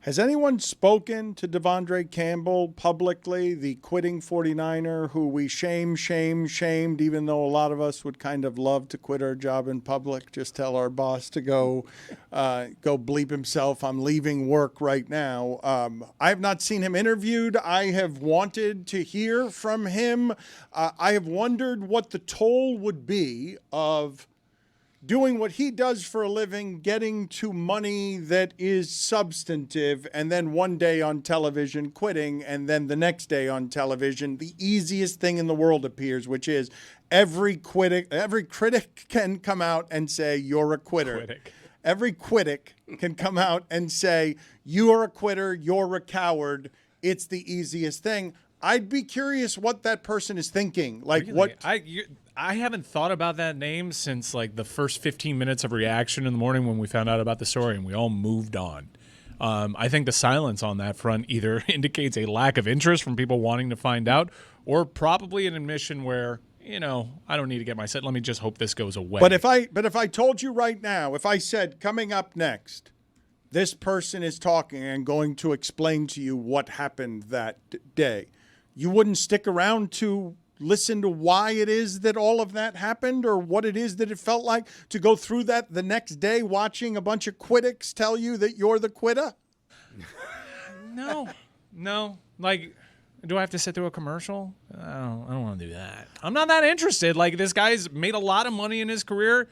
Has anyone spoken to De'Vondre Campbell publicly, the quitting 49er who we shamed, even though a lot of us would kind of love to quit our job in public, just tell our boss to go bleep himself, I'm leaving work right now. I have not seen him interviewed. I have wanted to hear from him. I have wondered what the toll would be of doing what he does for a living, getting to money that is substantive, and then one day on television quitting, and then the next day on television, the easiest thing in the world appears, which is every critic can come out and say, you're a quitter. Every critic can come out and say, you are a quitter, you're a coward. It's the easiest thing. I'd be curious what that person is thinking. Like, really? what I haven't thought about that name since like the first 15 minutes of reaction in the morning when we found out about the story, and we all moved on. I think the silence on that front either indicates a lack of interest from people wanting to find out, or probably an admission where, I don't need to get my set. Let me just hope this goes away. But if I told you right now, if I said coming up next, this person is talking and going to explain to you what happened that day, you wouldn't stick around to listen to why it is that all of that happened, or what it is that it felt like to go through that the next day watching a bunch of critics tell you that you're the quitter? No. Like, do I have to sit through a commercial? I don't want to do that. I'm not that interested. Like, this guy's made a lot of money in his career.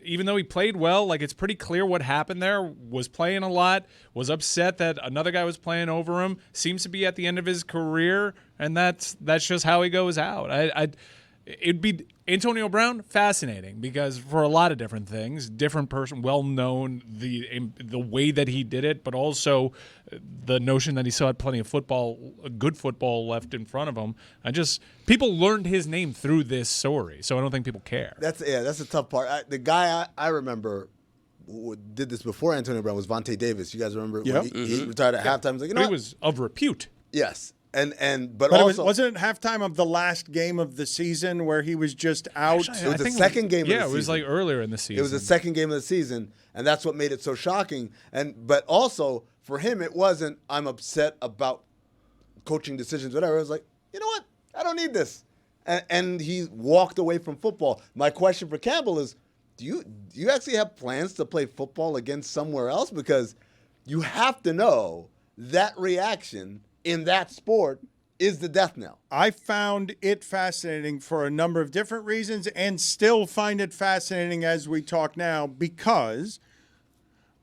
Even though he played well, like, it's pretty clear what happened there. Was playing a lot, was upset that another guy was playing over him, seems to be at the end of his career, and that's just how he goes out. It'd be Antonio Brown, fascinating, because for a lot of different things, different person, well-known, the way that he did it, but also the notion that he still had plenty of good football left in front of him. People learned his name through this story, so I don't think people care. That's a tough part. The guy I remember who did this before Antonio Brown was Vontae Davis. You guys remember when he retired at halftime? He was like, he was of repute. Yes. But also, wasn't it halftime of the last game of the season where he was just out? Actually, it was the second game of the season. Yeah, it was like earlier in the season. It was the second game of the season, and that's what made it so shocking. But also, for him, it wasn't, I'm upset about coaching decisions, whatever. It was like, you know what? I don't need this. And he walked away from football. My question for Campbell is, do you actually have plans to play football again somewhere else? Because you have to know that reaction in that sport is the death knell. I found it fascinating for a number of different reasons, and still find it fascinating as we talk now, because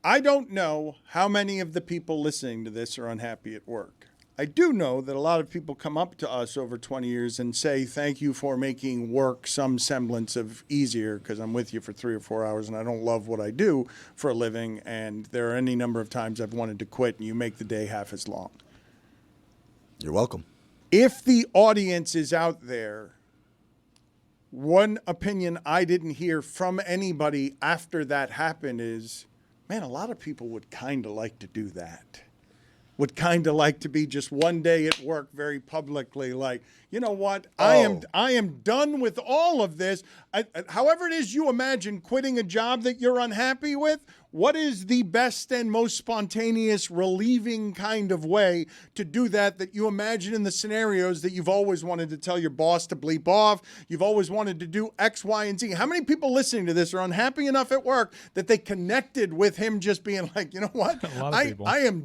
I don't know how many of the people listening to this are unhappy at work. I do know that a lot of people come up to us over 20 years and say, thank you for making work some semblance of easier, because I'm with you for 3 or 4 hours and I don't love what I do for a living, and there are any number of times I've wanted to quit, and you make the day half as long. You're welcome. If the audience is out there, one opinion I didn't hear from anybody after that happened is, man, a lot of people would kind of like to do that. Would kind of like to be just one day at work very publicly like, you know what, I am done with all of this. However it is you imagine quitting a job that you're unhappy with, what is the best and most spontaneous, relieving kind of way to do that you imagine in the scenarios that you've always wanted to tell your boss to bleep off? You've always wanted to do X, Y, and Z. How many people listening to this are unhappy enough at work that they connected with him just being like, you know what? A lot of people. I am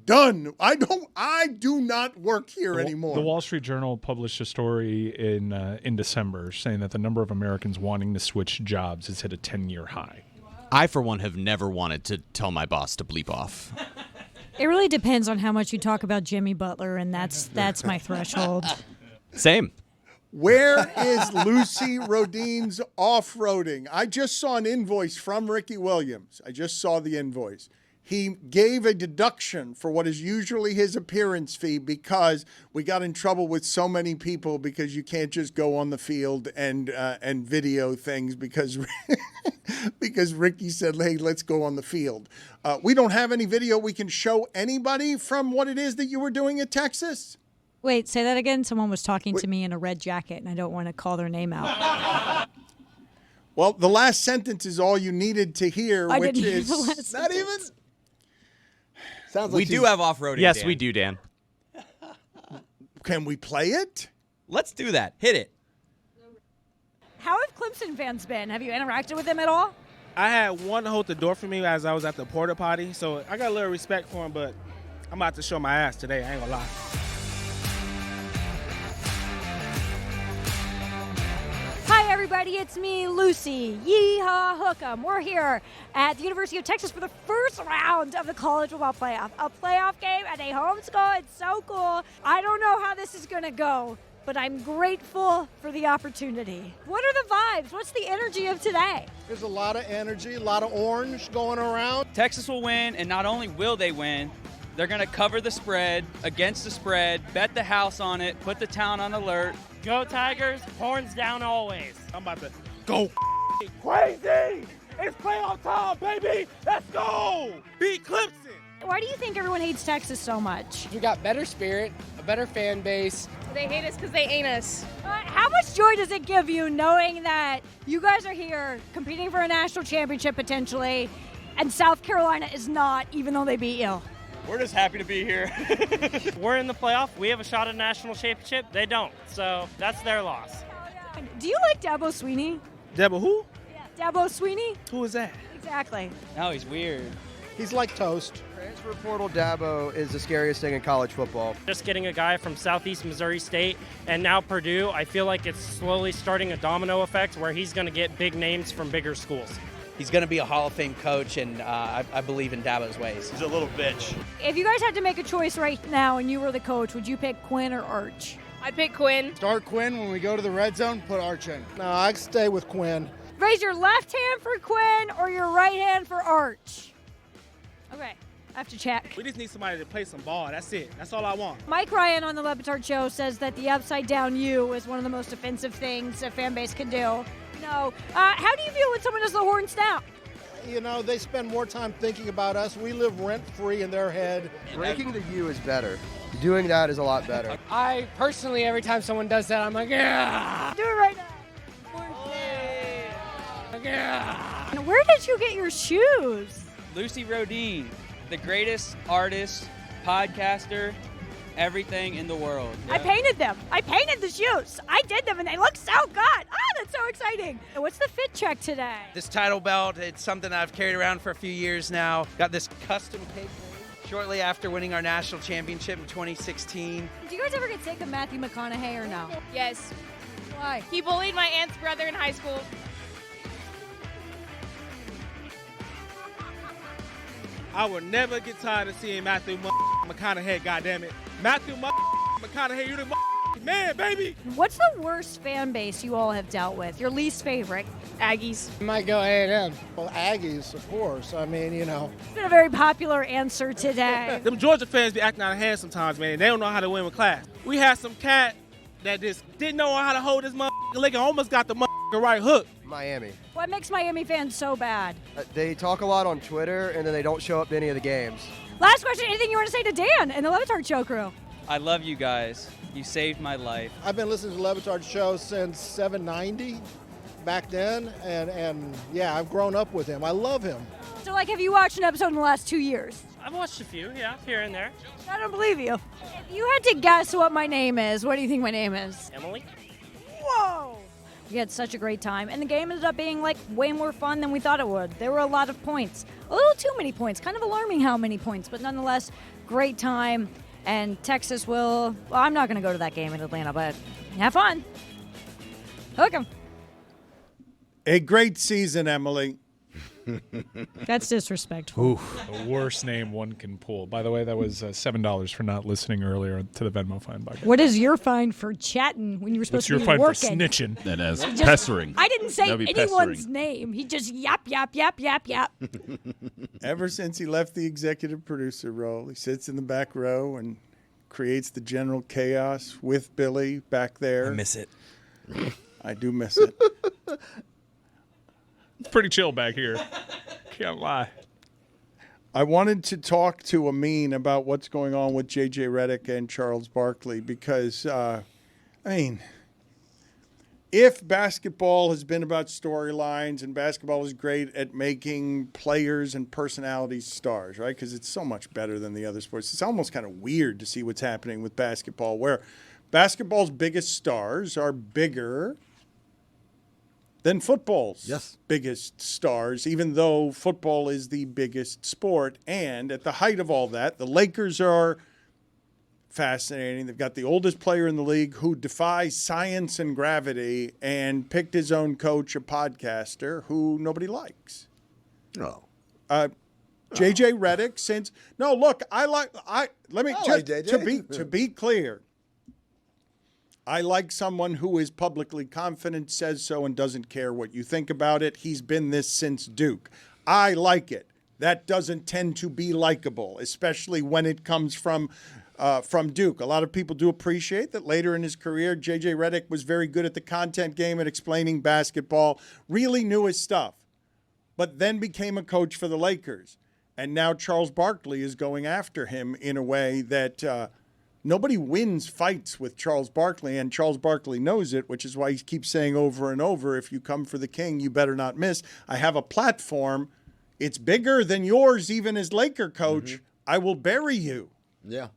done. I do not work here anymore. The Wall Street Journal published a story in December saying that the number of Americans wanting to switch jobs has hit a 10-year high. I, for one, have never wanted to tell my boss to bleep off. It really depends on how much you talk about Jimmy Butler, and that's my threshold. Same. Where is Lucy Rodine's Off Rohd-ing? I just saw an invoice from Ricky Williams. I just saw the invoice. He gave a deduction for what is usually his appearance fee because we got in trouble with so many people because you can't just go on the field and video things because Ricky said, hey, let's go on the field. We don't have any video we can show anybody from what it is that you were doing at Texas. Wait, say that again. Someone was talking to me in a red jacket, and I don't want to call their name out. Well, the last sentence is all you needed to hear, I which didn't hear is the last not sentence. even. Sounds like We do have off-roading. Yes, Dan. we do, Dan. Can we play it? Let's do that. Hit it. How have Clemson fans been? Have you interacted with them at all? I had one hold the door for me as I was at the porta potty, so I got a little respect for him, but I'm about to show my ass today. I ain't gonna lie. Hi, everybody. It's me, Lucy. Yeehaw hook'em. We're here at the University of Texas for the first round of the college football playoff. A playoff game at a home school. It's so cool. I don't know how this is going to go, but I'm grateful for the opportunity. What are the vibes? What's the energy of today? There's a lot of energy, a lot of orange going around. Texas will win, and not only will they win, they're going to cover the spread, against the spread, bet the house on it, put the town on alert. Go Tigers, horns down always. I'm about to go crazy. It's playoff time, baby. Let's go. Beat Clemson. Why do you think everyone hates Texas so much? We got better spirit, a better fan base. They hate us because they ain't us. How much joy does it give you knowing that you guys are here competing for a national championship potentially, and South Carolina is not, even though they beat you? We're just happy to be here. We're in the playoff. We have a shot at a national championship. They don't. So that's their loss. Do you like Dabo Sweeney? Debo who? Dabo Sweeney? Who is that? Exactly. No, he's weird. He's like toast. Transfer portal Dabo is the scariest thing in college football. Just getting a guy from Southeast Missouri State and now Purdue, I feel like it's slowly starting a domino effect where he's going to get big names from bigger schools. He's going to be a Hall of Fame coach, and I believe in Dabo's ways. He's a little bitch. If you guys had to make a choice right now and you were the coach, would you pick Quinn or Arch? I'd pick Quinn. Start Quinn when we go to the red zone, put Arch in. No, I'd stay with Quinn. Raise your left hand for Quinn or your right hand for Arch. Okay, I have to check. We just need somebody to play some ball. That's it. That's all I want. Mike Ryan on the LeBatard Show says that the upside down U is one of the most offensive things a fan base can do. No. How do you feel when someone does the horn snap? You know, they spend more time thinking about us. We live rent-free in their head. Breaking the U is better. Doing that is a lot better. I personally, every time someone does that, I'm like, yeah! Do it right now. Yeah! Where did you get your shoes? Lucy Rodin, the greatest artist, podcaster, everything in the world. I painted them. I painted the shoes. I did them, and they look so good. That's so exciting. What's the fit check today? This title belt, it's something I've carried around for a few years now. Got this custom cake made shortly after winning our national championship in 2016. Do you guys ever get sick of Matthew McConaughey or no? Yes. Why? He bullied my aunt's brother in high school. I will never get tired of seeing Matthew McConaughey, goddammit. Matthew McConaughey, you the man, baby. What's the worst fan base you all have dealt with? Your least favorite? Aggies. Might go A&M. Well, Aggies, of course. I mean, you know. It's been a very popular answer today. Them Georgia fans be acting out of hand sometimes, man. They don't know how to win with class. We had some cat that just didn't know how to hold his leg and almost got the right hook. Miami. What makes Miami fans so bad? They talk a lot on Twitter, and then they don't show up to any of the games. Last question, anything you want to say to Dan and the LeBatard Show crew? I love you guys. You saved my life. I've been listening to LeBatard Show since 790 back then, and yeah, I've grown up with him. I love him. So, have you watched an episode in the last 2 years? I've watched a few, yeah, here and there. I don't believe you. If you had to guess what my name is, what do you think my name is? Emily? Whoa! We had such a great time, and the game ended up being way more fun than we thought it would. There were a lot of points, a little too many points, kind of alarming how many points, but nonetheless, great time. And Texas will, well, I'm not going to go to that game in Atlanta, but have fun. Hook 'em. A great season, Emily. That's disrespectful. The worst name one can pull. By the way, that was $7 for not listening earlier to the Venmo fine bucket. What is your fine for chatting when you were supposed What's to your be fine working? for snitching? That is pestering. I didn't say That'd be anyone's pestering. name. He just yap, yap, yap, yap, yap. Ever since he left the executive producer role, he sits in the back row and creates the general chaos with Billy back there. I miss it. I do miss it. It's pretty chill back here. Can't lie. I wanted to talk to Amin about what's going on with J.J. Reddick and Charles Barkley because, if basketball has been about storylines and basketball is great at making players and personalities stars, right? Because it's so much better than the other sports. It's almost kind of weird to see what's happening with basketball, where basketball's biggest stars are bigger than football's biggest stars, even though football is the biggest sport. And at the height of all that, the Lakers are fascinating. They've got the oldest player in the league who defies science and gravity and picked his own coach, a podcaster who nobody likes. No. JJ Redick, since no, look, to be clear, I like someone who is publicly confident, says so, and doesn't care what you think about it. He's been this since Duke. I like it. That doesn't tend to be likable, especially when it comes from Duke. A lot of people do appreciate that later in his career, JJ Redick was very good at the content game and explaining basketball, really knew his stuff, but then became a coach for the Lakers. And now Charles Barkley is going after him in a way that nobody wins fights with Charles Barkley, and Charles Barkley knows it, which is why he keeps saying over and over, if you come for the king, you better not miss. I have a platform. It's bigger than yours, even as Laker coach. Mm-hmm. I will bury you. Yeah.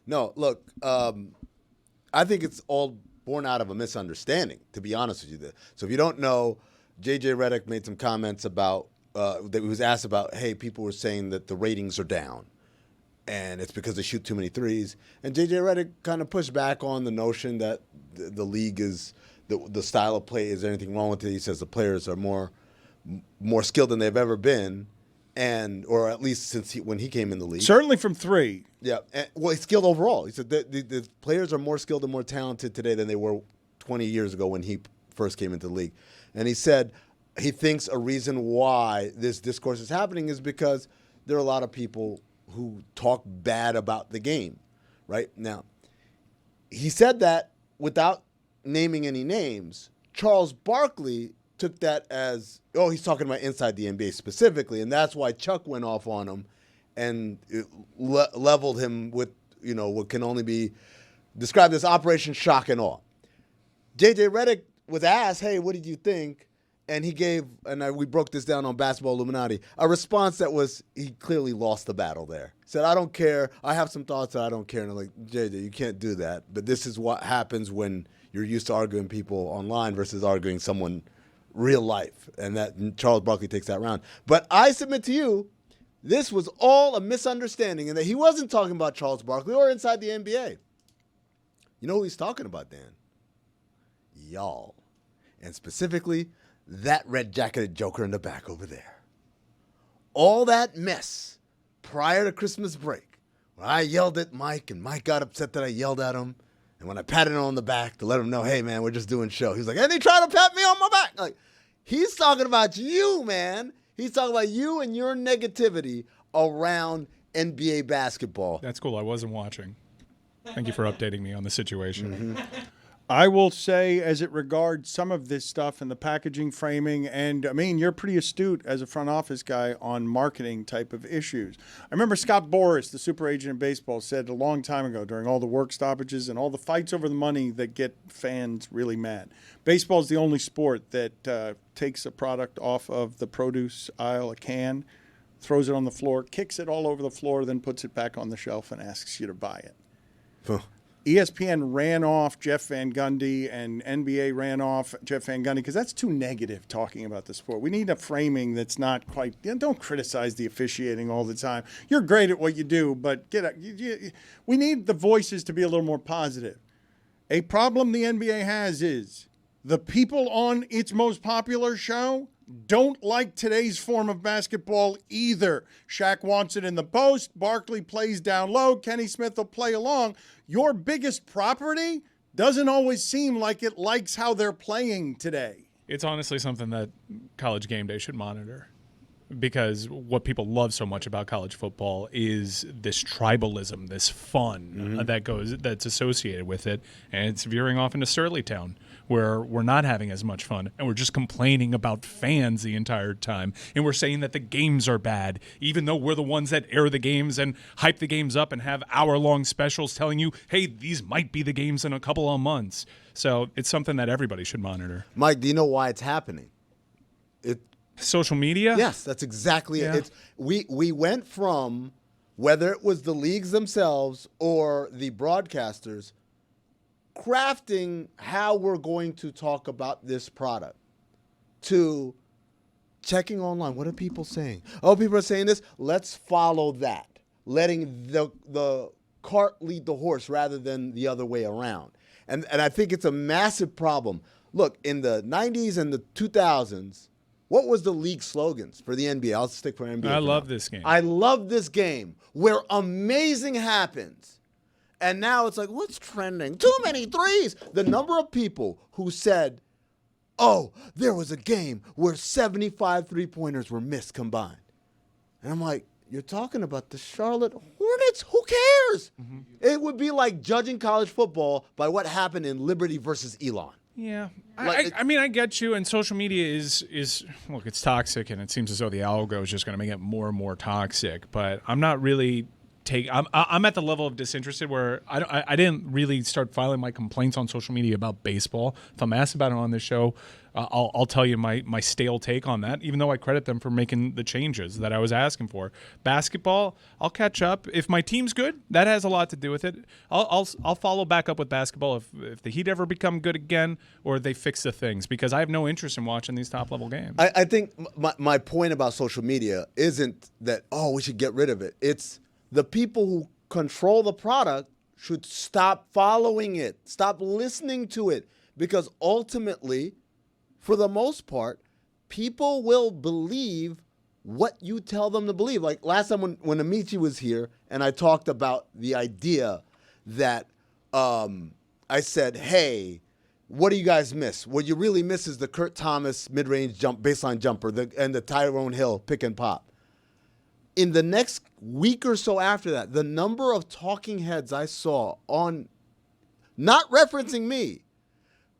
No, look, I think it's all born out of a misunderstanding, to be honest with you. So if you don't know, JJ Redick made some comments about, that he was asked about, hey, people were saying that the ratings are down, and it's because they shoot too many threes. And JJ Redick kind of pushed back on the notion that the league is, the style of play, is there anything wrong with it? He says the players are more skilled than they've ever been. Or at least since when he came in the league. Certainly from three. Yeah. Well, he's skilled overall. He said the players are more skilled and more talented today than they were 20 years ago when he first came into the league. And he said he thinks a reason why this discourse is happening is because there are a lot of people who talk bad about the game, right? Now, he said that without naming any names. Charles Barkley took that as, he's talking about inside the NBA specifically, and that's why Chuck went off on him and leveled him with, what can only be described as Operation Shock and Awe. JJ Redick was asked, hey, what did you think? And he gave, we broke this down on Basketball Illuminati, a response that was, he clearly lost the battle there. He said, I don't care. I have some thoughts that I don't care. And I'm like, JJ, you can't do that. But this is what happens when you're used to arguing people online versus arguing someone real life, and that Charles Barkley takes that round. But I submit to you, this was all a misunderstanding, and that he wasn't talking about Charles Barkley or inside the NBA. You know who he's talking about, Dan? Y'all. And specifically, that red-jacketed joker in the back over there. All that mess prior to Christmas break, when I yelled at Mike, and Mike got upset that I yelled at him, and when I patted him on the back to let him know, hey, man, we're just doing show. He's like, and he tried to pat me on my back. Like, he's talking about you, man. He's talking about you and your negativity around NBA basketball. That's cool. I wasn't watching. Thank you for updating me on the situation. Mm-hmm. I will say, as it regards some of this stuff and the packaging, framing, and I mean, you're pretty astute as a front office guy on marketing type of issues. I remember Scott Boras, the super agent in baseball, said a long time ago during all the work stoppages and all the fights over the money that get fans really mad. Baseball is the only sport that takes a product off of the produce aisle, a can, throws it on the floor, kicks it all over the floor, then puts it back on the shelf and asks you to buy it. Huh. ESPN ran off Jeff Van Gundy and NBA ran off Jeff Van Gundy because that's too negative talking about the sport. We need a framing that's not quite – don't criticize the officiating all the time. You're great at what you do, but we need the voices to be a little more positive. A problem the NBA has is the people on its most popular show don't like today's form of basketball either. Shaq wants it in the post. Barkley plays down low. Kenny Smith will play along. Your biggest property doesn't always seem like it likes how they're playing today. It's honestly something that College Game Day should monitor. because what people love so much about college football is this tribalism, this fun that's associated with it, and it's veering off into Surly Town, where we're not having as much fun, and we're just complaining about fans the entire time, and we're saying that the games are bad, even though we're the ones that air the games and hype the games up and have hour-long specials telling you, hey, these might be the games in a couple of months. So it's something that everybody should monitor. Mike, do you know why it's happening? Social media? Yes, that's exactly it. We went from, whether it was the leagues themselves or the broadcasters, crafting how we're going to talk about this product, to checking online. What are people saying? Oh, people are saying this. Let's follow that. Letting the cart lead the horse rather than the other way around. And I think it's a massive problem. Look, in the 90s and the 2000s, what was the league slogans for the NBA? I'll stick for NBA. I love this game. I love this game where amazing happens. And now it's like, what's trending? Too many threes. The number of people who said, oh, there was a game where 75 three-pointers were missed combined. And I'm like, you're talking about the Charlotte Hornets? Who cares? It would be like judging college football by what happened in Liberty versus Elon. Yeah. I mean, I get you, and social media is look, it's toxic, and it seems as though the algo is just going to make it more and more toxic, but I'm not really I'm at the level of disinterested where I didn't really start filing my complaints on social media about baseball. If I'm asked about it on this show, I'll tell you my stale take on that, even though I credit them for making the changes that I was asking for. Basketball, I'll catch up. If my team's good, that has a lot to do with it. I'll follow back up with basketball if the Heat ever become good again or they fix the things, because I have no interest in watching these top-level games. I think my point about social media isn't that, oh, we should get rid of it. It's the people who control the product should stop following it, stop listening to it, because ultimately, for the most part, people will believe what you tell them to believe. Like last time when Amici was here and I talked about the idea that I said, hey, what do you guys miss? What you really miss is the Kurt Thomas mid-range baseline jumper and the Tyrone Hill pick and pop. In the next week or so after that, the number of talking heads I saw on, not referencing me,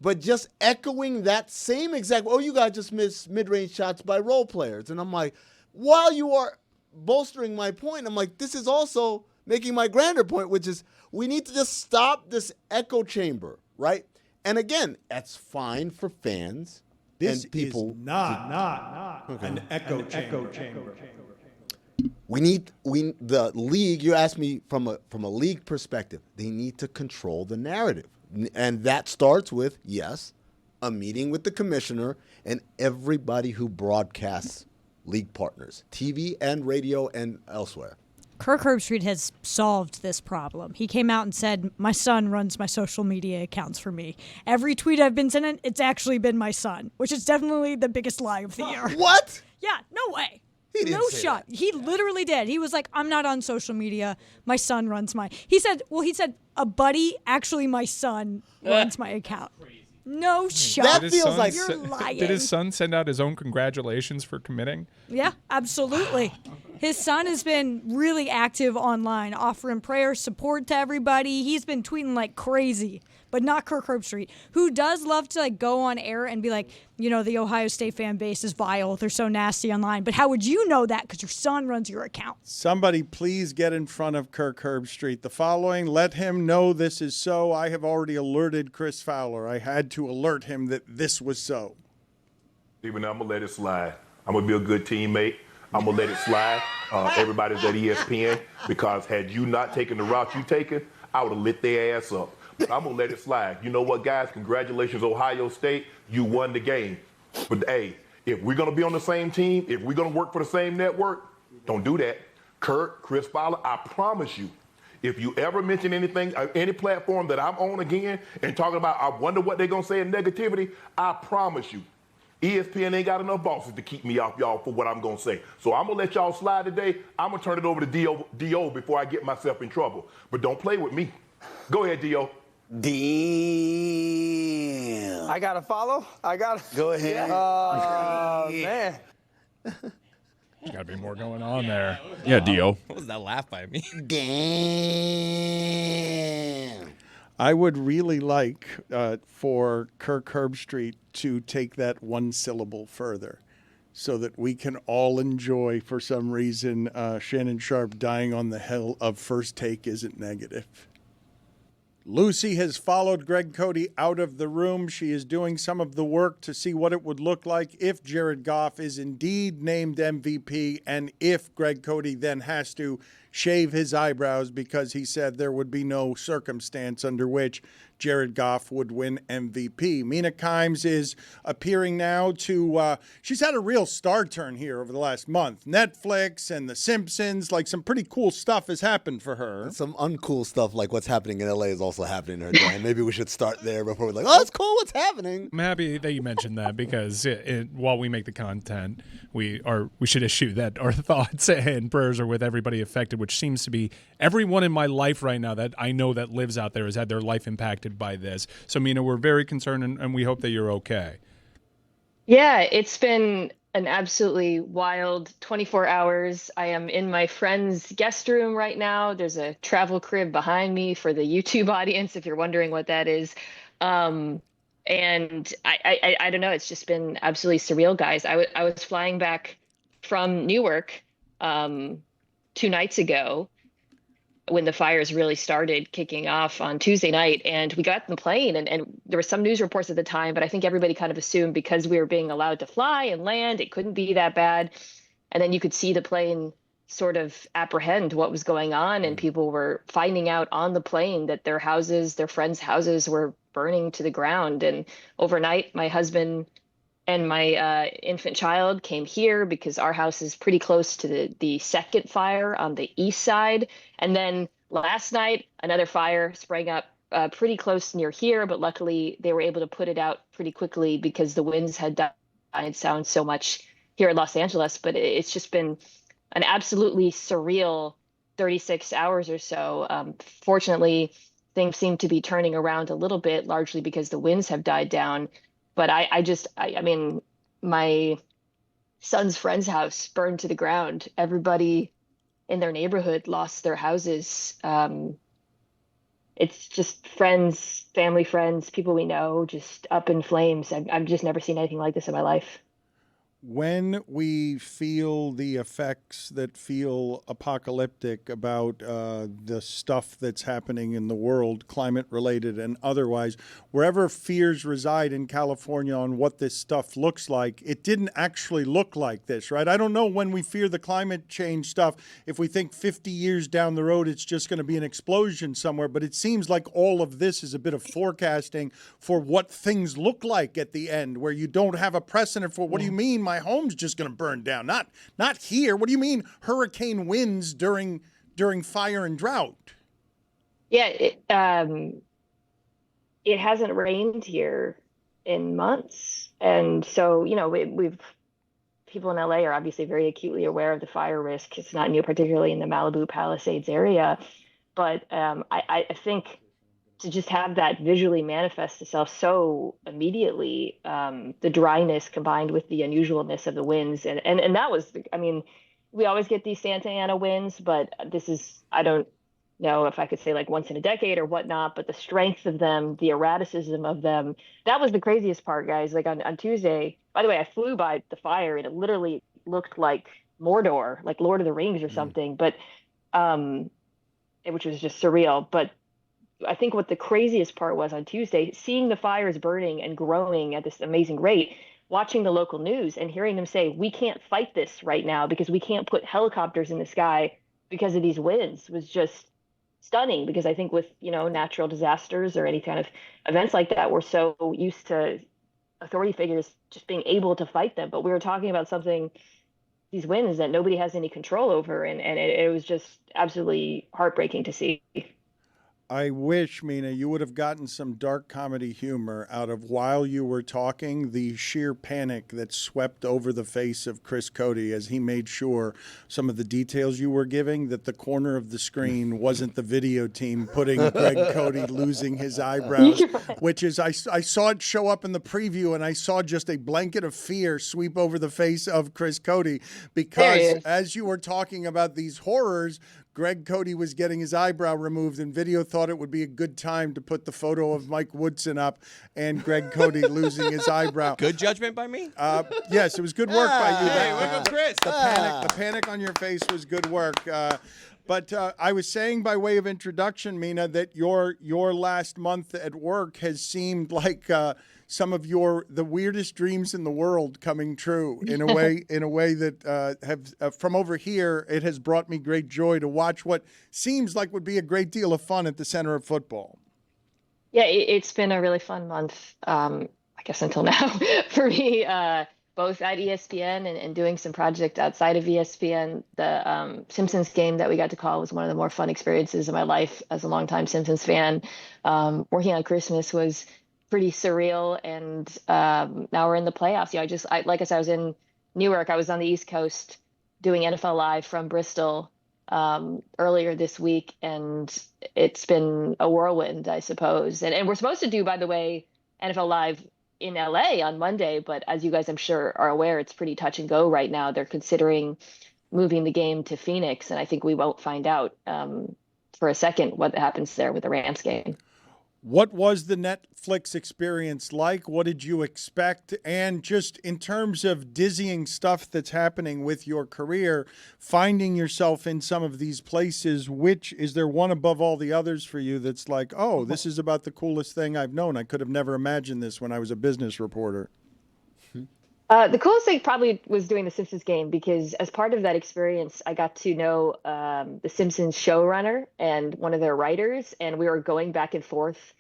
but just echoing that same exact, oh, you guys just missed mid-range shots by role players. And I'm like, while you are bolstering my point, I'm like, this is also making my grander point, which is we need to just stop this echo chamber, right? And again, that's fine for fans and people. This is not an echo chamber. The league, you asked me from a league perspective, they need to control the narrative. And that starts with, yes, a meeting with the commissioner and everybody who broadcasts league partners, TV and radio and elsewhere. Kirk Herbstreit has solved this problem. He came out and said, my son runs my social media accounts for me. Every tweet I've been sending, it's actually been my son, which is definitely the biggest lie of the year. What? Yeah, no way. He didn't no say shot. that. He literally did. He was like, I'm not on social media. My son runs my. He said, a buddy, actually my son runs my account. No shot. That feels like you're lying. Did his son send out his own congratulations for committing? Yeah, absolutely. His son has been really active online, offering prayer support to everybody. He's been tweeting like crazy, but not Kirk Herbstreit, who does love to like go on air and be like, the Ohio State fan base is vile. They're so nasty online. But how would you know that? Because your son runs your account. Somebody please get in front of Kirk Herbstreit. The following, let him know this is so. I have already alerted Chris Fowler. I had to alert him that this was so. Even though I'm going to let it slide. I'm going to be a good teammate. I'm going to let it slide. Everybody's at ESPN, because had you not taken the route you taken, I would have lit their ass up. But I'm going to let it slide. You know what, guys? Congratulations, Ohio State. You won the game. But, hey, if we're going to be on the same team, if we're going to work for the same network, don't do that. Kurt, Chris Fowler, I promise you, if you ever mention anything, any platform that I'm on again and talking about, I wonder what they're going to say in negativity, I promise you, ESPN ain't got enough bosses to keep me off y'all for what I'm going to say. So I'm going to let y'all slide today. I'm going to turn it over to D.O. before I get myself in trouble. But don't play with me. Go ahead, D.O. Damn. I got to follow? Go ahead. Oh, man. There's got to be more going on there. Yeah, Dio. What was that laugh by me? Damn. I would really like for Kirk Herbstreit to take that one syllable further so that we can all enjoy, for some reason, Shannon Sharp dying on the hill of first take isn't negative. Lucy has followed Greg Cody out of the room. She is doing some of the work to see what it would look like if Jared Goff is indeed named MVP and if Greg Cody then has to shave his eyebrows because he said there would be no circumstance under which Jared Goff would win MVP. Mina Kimes is appearing now to, she's had a real star turn here over the last month. Netflix and The Simpsons, like some pretty cool stuff has happened for her. Some uncool stuff like what's happening in LA is also happening to her, Dan. Maybe we should start there before we're like, oh, it's cool, what's happening? I'm happy that you mentioned that because while we make the content, we should issue that our thoughts and prayers are with everybody affected, which seems to be everyone in my life right now that I know that lives out there has had their life impacted by this. So, Mina, we're very concerned and we hope that you're okay. Yeah, it's been an absolutely wild 24 hours. I am in my friend's guest room right now. There's a travel crib behind me for the YouTube audience, if you're wondering what that is. And I don't know, it's just been absolutely surreal, guys. I was flying back from Newark 2 nights ago when the fires really started kicking off on Tuesday night, and we got in the plane and there were some news reports at the time, but I think everybody kind of assumed because we were being allowed to fly and land, it couldn't be that bad. And then you could see the plane sort of apprehend what was going on, and people were finding out on the plane that their houses, their friends' houses were burning to the ground. And overnight, my husband and my infant child came here because our house is pretty close to the second fire on the east side. And then last night, another fire sprang up pretty close near here, but luckily they were able to put it out pretty quickly because the winds had died down so much here in Los Angeles. But it's just been an absolutely surreal 36 hours or so. Fortunately, things seem to be turning around a little bit, largely because the winds have died down. But I mean, my son's friend's house burned to the ground. Everybody in their neighborhood lost their houses. It's just friends, family friends, people we know, just up in flames. I've just never seen anything like this in my life. When we feel the effects that feel apocalyptic about the stuff that's happening in the world, climate-related and otherwise, wherever fears reside in California on what this stuff looks like, it didn't actually look like this, right? I don't know when we fear the climate change stuff, if we think 50 years down the road it's just going to be an explosion somewhere, but it seems like all of this is a bit of forecasting for what things look like at the end, where you don't have a precedent for, what do you mean my home's just going to burn down? Not here. What do you mean hurricane winds during fire and drought? Yeah, it hasn't rained here in months, and so we've people in LA are obviously very acutely aware of the fire risk. It's not new, particularly in the Malibu Palisades area, but I think to just have that visually manifest itself so immediately, the dryness combined with the unusualness of the winds. And that was, we always get these Santa Ana winds, but this is, I don't know if I could say like once in a decade or whatnot, but the strength of them, the erraticism of them, that was the craziest part, guys. Like on Tuesday, by the way, I flew by the fire and it literally looked like Mordor, like Lord of the Rings or something, but, which was just surreal. But I think what the craziest part was on Tuesday, seeing the fires burning and growing at this amazing rate, watching the local news and hearing them say, we can't fight this right now because we can't put helicopters in the sky because of these winds, was just stunning. Because I think with, natural disasters or any kind of events like that, we're so used to authority figures just being able to fight them. But we were talking about something, these winds that nobody has any control over. And it was just absolutely heartbreaking to see. I wish, Mina, you would have gotten some dark comedy humor out of while you were talking, the sheer panic that swept over the face of Chris Cody as he made sure some of the details you were giving, that the corner of the screen wasn't the video team putting Greg Cody losing his eyebrows, which is, I saw it show up in the preview and I saw just a blanket of fear sweep over the face of Chris Cody because as you were talking about these horrors, Greg Cody was getting his eyebrow removed, and video thought it would be a good time to put the photo of Mike Woodson up and Greg Cody losing his eyebrow. Good judgment by me? Yes, it was good work by you. Hey, look at Chris. The panic on your face was good work. But I was saying by way of introduction, Mina, that your last month at work has seemed like some of the weirdest dreams in the world coming true in a way that have from over here. It has brought me great joy to watch what seems like would be a great deal of fun at the center of football. Yeah, it's been a really fun month, I guess until now for me, both at ESPN and doing some project outside of ESPN. The Simpsons game that we got to call was one of the more fun experiences of my life as a longtime Simpsons fan. Working on Christmas was pretty surreal, and now we're in the playoffs. You know, like I said, I was in Newark. I was on the East Coast doing NFL Live from Bristol earlier this week, and it's been a whirlwind, I suppose. And we're supposed to do, by the way, NFL Live in LA on Monday, but as you guys I'm sure are aware, it's pretty touch and go right now. They're considering moving the game to Phoenix, and I think we won't find out for a second what happens there with the Rams game. What was the Netflix experience like? What did you expect? And just in terms of dizzying stuff that's happening with your career, finding yourself in some of these places, is there one above all the others for you that's like, oh, this is about the coolest thing I've known. I could have never imagined this when I was a business reporter. The coolest thing probably was doing the Simpsons game, because as part of that experience, I got to know the Simpsons showrunner and one of their writers, and we were going back and forth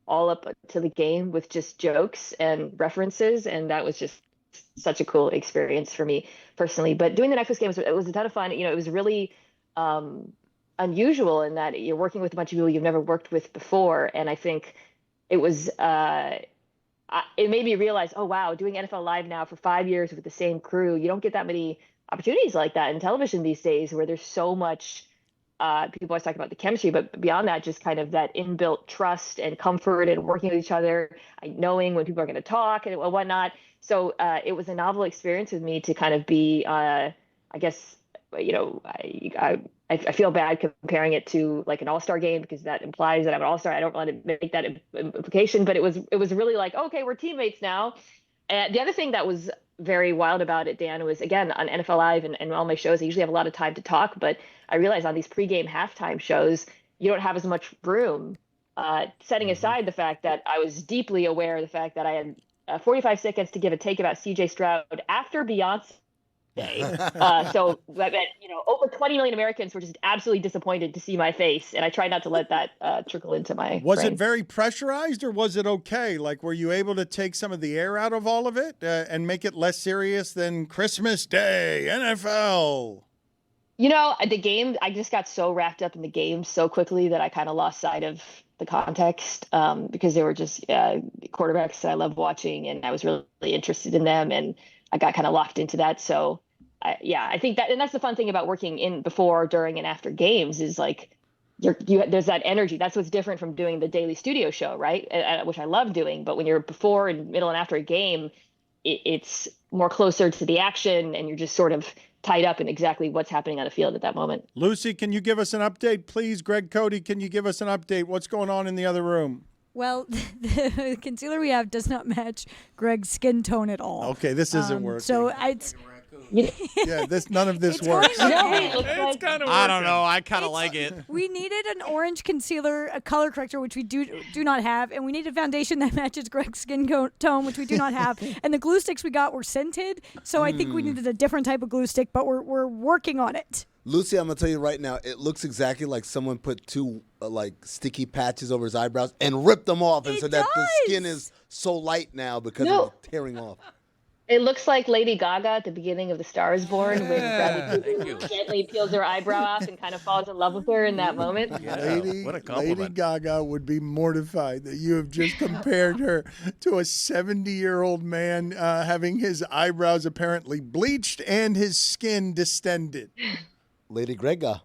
all up to the game with just jokes and references, and that was just such a cool experience for me personally. But doing the Netflix game was a ton of fun. You know, it was really unusual in that you're working with a bunch of people you've never worked with before, and I think it was it made me realize, oh, wow, doing NFL Live now for 5 years with the same crew, you don't get that many opportunities like that in television these days, where there's so much, people always talk about the chemistry, but beyond that, just kind of that inbuilt trust and comfort and working with each other, knowing when people are going to talk and whatnot. So it was a novel experience with me to kind of be, I guess, you know, I feel bad comparing it to like an all-star game, because that implies that I'm an all-star. I don't want to make that implication, but it was really like, okay, we're teammates now. And the other thing that was very wild about it, Dan, was, again, on NFL Live and all my shows, I usually have a lot of time to talk, but I realized on these pregame halftime shows, you don't have as much room, setting aside the fact that I was deeply aware of the fact that I had 45 seconds to give a take about CJ Stroud after Beyonce. So that, you know, over 20 million Americans were just absolutely disappointed to see my face, and I tried not to let that trickle into my Was brain. it very pressurized, or was it okay? Like, were you able to take some of the air out of all of it and make it less serious than Christmas Day, NFL? You know, the game, I just got so wrapped up in the game so quickly that I kind of lost sight of the context, because they were just quarterbacks that I love watching, and I was really interested in them, and I got kind of locked into that. So, I think that, and that's the fun thing about working in before, during, and after games is like, there's that energy. That's what's different from doing the daily studio show, right? Which I love doing. But when you're before and middle and after a game, it's more closer to the action, and you're just sort of tied up in exactly what's happening on the field at that moment. Lucy, can you give us an update, please? Greg Cody, can you give us an update? What's going on in the other room? Well, the concealer we have does not match Greg's skin tone at all. Okay, this isn't working. So none of this works. It's kind of. I don't know. I kind of like it. We needed an orange concealer, a color corrector, which we do not have, and we need a foundation that matches Greg's skin tone, which we do not have. And the glue sticks we got were scented, so I think we needed a different type of glue stick, but we're working on it. Lucy, I'm going to tell you right now, it looks exactly like someone put two sticky patches over his eyebrows and ripped them off. And so that the skin is so light now because of tearing off. It looks like Lady Gaga at the beginning of The Star is Born when Bradley Cooper gently peels her eyebrow off and kind of falls in love with her in that moment. Lady Gaga would be mortified that you have just compared her to a 70-year-old man having his eyebrows apparently bleached and his skin distended. Lady Gaga.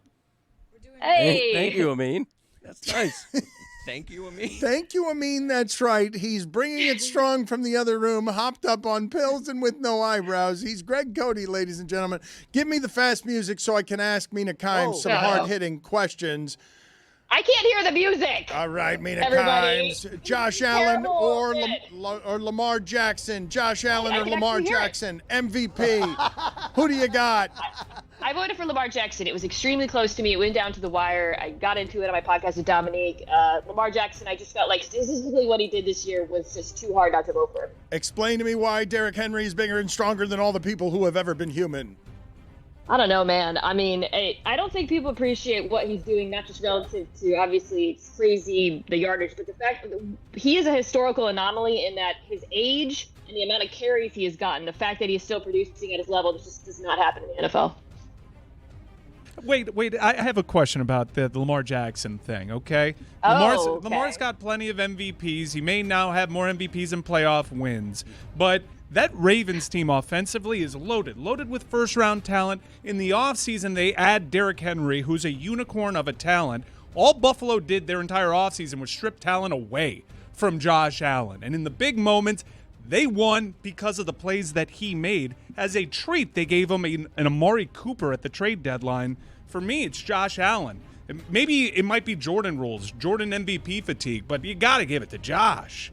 Hey! Thank you, Amin. That's nice. Thank you, Amin. Thank you, Amin. That's right. He's bringing it strong from the other room, hopped up on pills and with no eyebrows. He's Greg Cody, ladies and gentlemen. Give me the fast music so I can ask Mina Kimes some hard-hitting questions. I can't hear the music. All right, Mina Everybody. Kimes. Josh Allen or Lamar Jackson. Josh Allen or Lamar Jackson. MVP. Who do you got? I voted for Lamar Jackson. It was extremely close to me. It went down to the wire. I got into it on my podcast with Dominique. Lamar Jackson, I just felt like statistically what he did this year was just too hard not to vote for him. Explain to me why Derrick Henry is bigger and stronger than all the people who have ever been human. I don't know, man. I mean, I don't think people appreciate what he's doing, not just relative to, obviously, it's crazy, the yardage, but the fact that he is a historical anomaly in that his age and the amount of carries he has gotten, the fact that he is still producing at his level, just does not happen in the NFL. Wait, I have a question about the Lamar Jackson thing, okay? Okay. Lamar's got plenty of MVPs. He may now have more MVPs and playoff wins, but that Ravens team offensively is loaded with first-round talent. In the offseason, they add Derrick Henry, who's a unicorn of a talent. All Buffalo did their entire offseason was strip talent away from Josh Allen. And in the big moments, they won because of the plays that he made. As a treat, they gave him an Amari Cooper at the trade deadline. For me, it's Josh Allen. Maybe it might be Jordan rules, Jordan MVP fatigue, but you got to give it to Josh.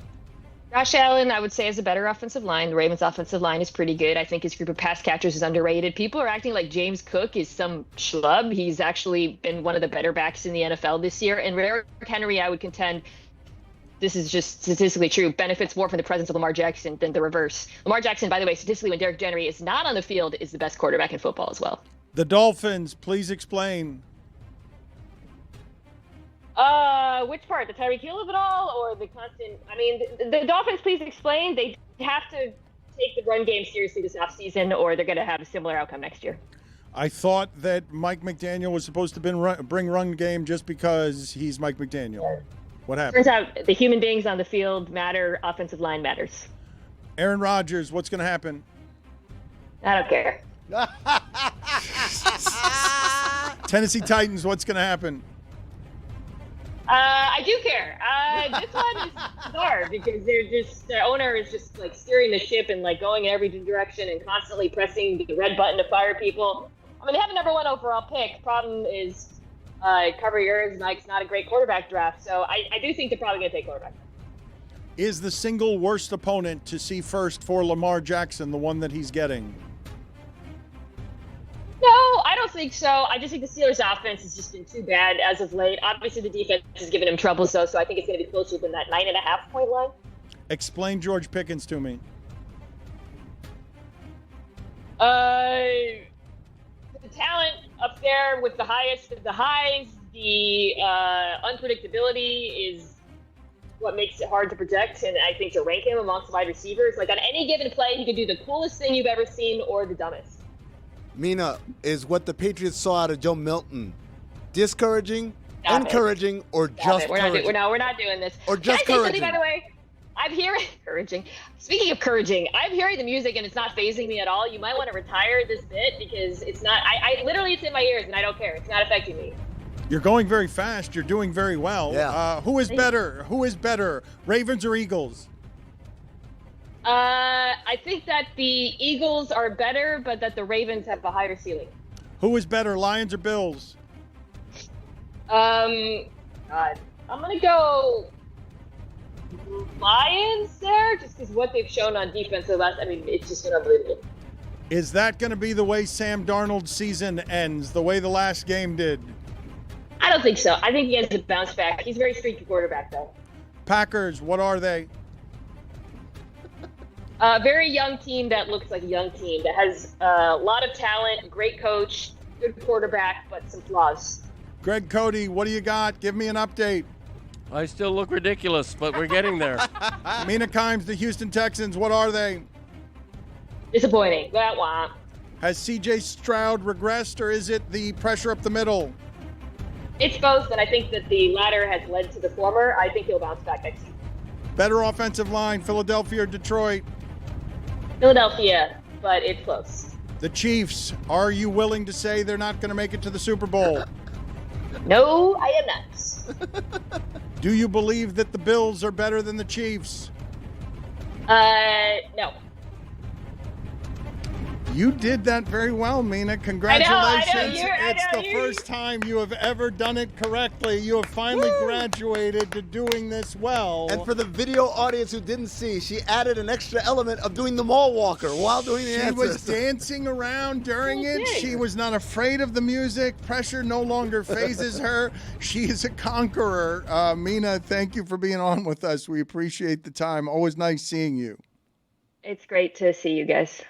Josh Allen, I would say, has a better offensive line. The Ravens' offensive line is pretty good. I think his group of pass catchers is underrated. People are acting like James Cook is some schlub. He's actually been one of the better backs in the NFL this year. And Derrick Henry, I would contend, this is just statistically true, benefits more from the presence of Lamar Jackson than the reverse. Lamar Jackson, by the way, statistically, when Derrick Henry is not on the field, is the best quarterback in football as well. The Dolphins, please explain. Which part? The Tyreek Hill of it all, or the constant? I mean, the Dolphins, please explain. They have to take the run game seriously this offseason, or they're going to have a similar outcome next year. I thought that Mike McDaniel was supposed to bring run game just because he's Mike McDaniel. What happened? Turns out the human beings on the field matter. Offensive line matters. Aaron Rodgers, what's going to happen? I don't care. Tennessee Titans, what's going to happen? I do care. This one is bizarre because their owner is just like steering the ship and like going in every direction and constantly pressing the red button to fire people. I mean, they have a number 1 overall pick. Problem is, cover your ears, Mike's not a great quarterback draft. So I do think they're probably going to take quarterback. Is the single worst opponent to see first for Lamar Jackson the one that he's getting? No, I don't think so. I just think the Steelers' offense has just been too bad as of late. Obviously, the defense has given him trouble, so I think it's going to be closer than that 9.5-point line. Explain George Pickens to me. The talent up there with the highest of the highs, the unpredictability is what makes it hard to project, and I think to rank him amongst wide receivers. Like on any given play, he could do the coolest thing you've ever seen or the dumbest. Mina, is what the Patriots saw out of Joe Milton discouraging, encouraging, or just encouraging? We're not doing this. Or just Can I say encouraging? something, by the way? I'm hearing encouraging. Speaking of encouraging, I'm hearing the music and it's not phasing me at all. You might want to retire this bit because it's not. I literally, it's in my ears and I don't care. It's not affecting me. You're going very fast. You're doing very well. Yeah. Who is better? Who is better, Ravens or Eagles? I think that the Eagles are better, but that the Ravens have a higher ceiling. Who is better, Lions or Bills? God, I'm gonna go Lions there, just because what they've shown on defense it's just been unbelievable. Is that going to be the way Sam Darnold's season ends, the way the last game did? I don't think so. I think he has to bounce back. He's a very streaky quarterback, though. Packers, what are they? A very young team that looks like a young team that has a lot of talent, great coach, good quarterback, but some flaws. Greg Cody, what do you got? Give me an update. I still look ridiculous, but we're getting there. Mina Kimes, the Houston Texans, what are they? Disappointing. That wah. Has CJ Stroud regressed, or is it the pressure up the middle? It's both, and I think that the latter has led to the former. I think he'll bounce back next season. Better offensive line, Philadelphia or Detroit? Philadelphia, but it's close. The Chiefs, are you willing to say they're not going to make it to the Super Bowl? No, I am not. Do you believe that the Bills are better than the Chiefs? No. You did that very well, Mina. Congratulations. It's the first time you have ever done it correctly. You have finally graduated to doing this well. And for the video audience who didn't see, she added an extra element of doing the mall walker while doing the answers. She was dancing around during it. She was not afraid of the music. Pressure no longer phases her. She is a conqueror. Mina, thank you for being on with us. We appreciate the time. Always nice seeing you. It's great to see you guys.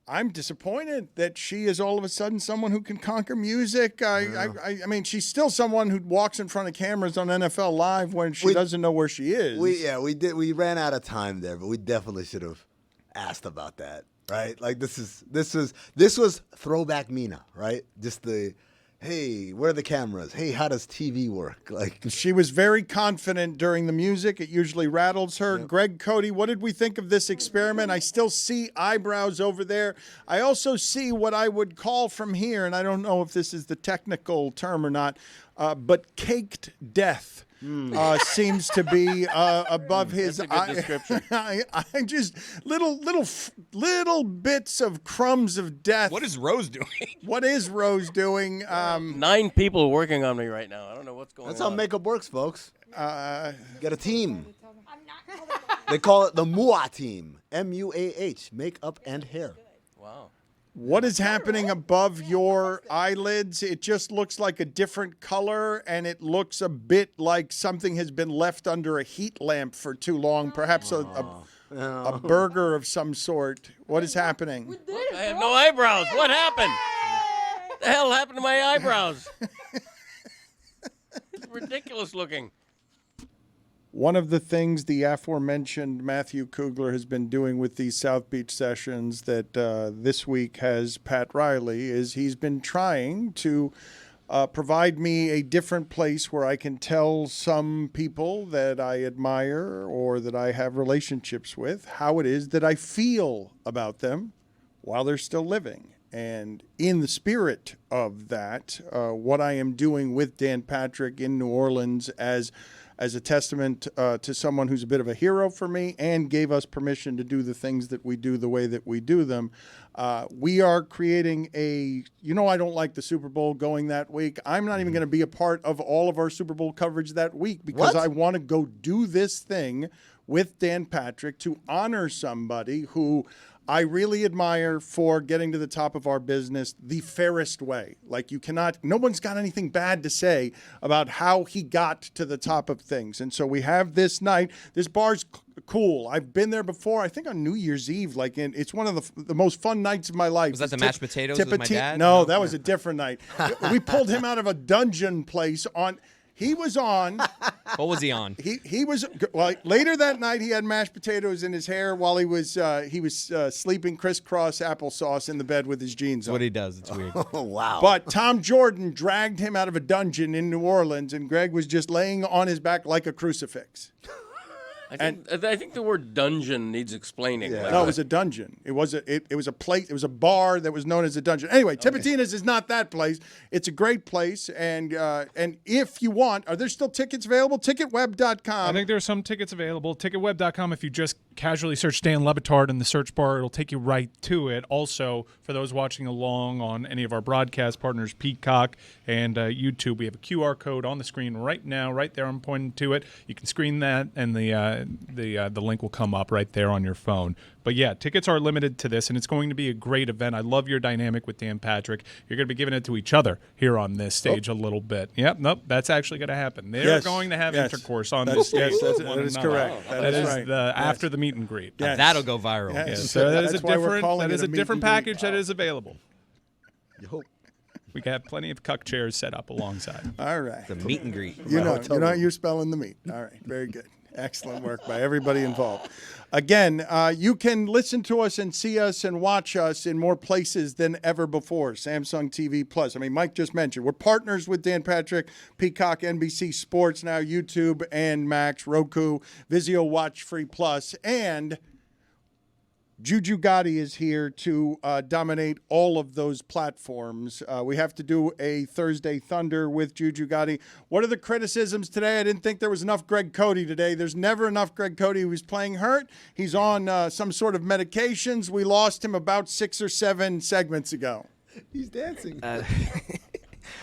I'm disappointed that she is all of a sudden someone who can conquer music. I mean, she's still someone who walks in front of cameras on NFL Live when she doesn't know where she is. We ran out of time there, but we definitely should have asked about that, right? Like this was throwback Mina, right? Just the, hey, where are the cameras? Hey, how does TV work? Like she was very confident during the music. It usually rattles her. Yep. Greg, Cody, what did we think of this experiment? I still see eyebrows over there. I also see what I would call from here, and I don't know if this is the technical term or not, but caked death. Seems to be above his. That's a good description. I just little bits of crumbs of death. What is Rose doing? What is Rose doing? 9 people are working on me right now. I don't know what's going on. That's how makeup works, folks. Get a team. They call it the MUA team. MUAH, makeup and hair. Wow. What is happening above your eyelids? It just looks like a different color, and it looks a bit like something has been left under a heat lamp for too long, perhaps a burger of some sort. What is happening? I have no eyebrows. What happened? What the hell happened to my eyebrows? It's ridiculous looking. One of the things the aforementioned Matthew Kugler has been doing with these South Beach sessions that this week has Pat Riley is he's been trying to provide me a different place where I can tell some people that I admire or that I have relationships with how it is that I feel about them while they're still living. And in the spirit of that, what I am doing with Dan Patrick in New Orleans as a testament to someone who's a bit of a hero for me and gave us permission to do the things that we do the way that we do them. We are creating I don't like the Super Bowl going that week. I'm not even going to be a part of all of our Super Bowl coverage that week because I want to go do this thing with Dan Patrick to honor somebody who I really admire for getting to the top of our business the fairest way. Like no one's got anything bad to say about how he got to the top of things. And so we have this night. This bar's cool. I've been there before. I think on New Year's Eve. It's one of the most fun nights of my life. Was that the mashed potatoes with my dad? No, that was a different night. We pulled him out of a dungeon place on. He was on. What was he on? He was later that night. He had mashed potatoes in his hair while he was sleeping crisscross applesauce in the bed with his jeans on. What he does, it's weird. Oh wow! But Tom Jordan dragged him out of a dungeon in New Orleans, and Greg was just laying on his back like a crucifix. I think the word dungeon needs explaining. Yeah. No, it was a dungeon. It was a place. It was a bar that was known as a dungeon. Anyway, Tipitina's is not that place. It's a great place, and if you want, are there still tickets available? Ticketweb.com. I think there's some tickets available. Ticketweb.com. If you just casually search Dan LeBatard in the search bar, it'll take you right to it. Also, for those watching along on any of our broadcast partners, Peacock and YouTube, we have a QR code on the screen right now. Right there, I'm pointing to it. You can screen that, and the link will come up right there on your phone. But yeah, tickets are limited to this, and it's going to be a great event. I love your dynamic with Dan Patrick. You're going to be giving it to each other here on this stage a little bit. Yep, nope, that's actually going to happen. They're going to have intercourse on this stage. Yes, that is correct. That is right. After the meet and greet. Yes. That'll go viral. Yes. Yes. So that is a different package that is available. You hope. We have plenty of cuck chairs set up alongside. All right. The meet and greet. You're spelling the meat. All right, very good. Excellent work by everybody involved. Again, you can listen to us and see us and watch us in more places than ever before. Samsung TV Plus. I mean, Mike just mentioned we're partners with Dan Patrick, Peacock, NBC Sports, now YouTube and Max, Roku, Vizio Watch Free Plus, and Juju Gotti is here to dominate all of those platforms. We have to do a Thursday Thunder with Juju Gotti. What are the criticisms today? I didn't think there was enough Greg Cody today. There's never enough Greg Cody. He was playing hurt. He's on some sort of medications. We lost him about 6 or 7 segments ago. He's dancing.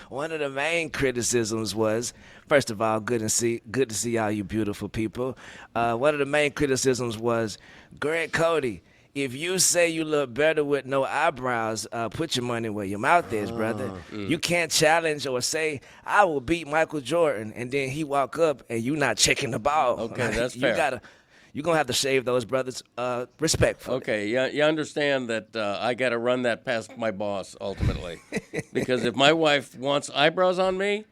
One of the main criticisms was, first of all, good to see all you beautiful people. One of the main criticisms was, Greg Cody, if you say you look better with no eyebrows, put your money where your mouth is, brother. You can't challenge or say, I will beat Michael Jordan, and then he walk up and you not checking the ball. Okay, that's fair. You're going to have to shave those brothers respectfully. Okay, you understand that I got to run that past my boss ultimately. Because if my wife wants eyebrows on me,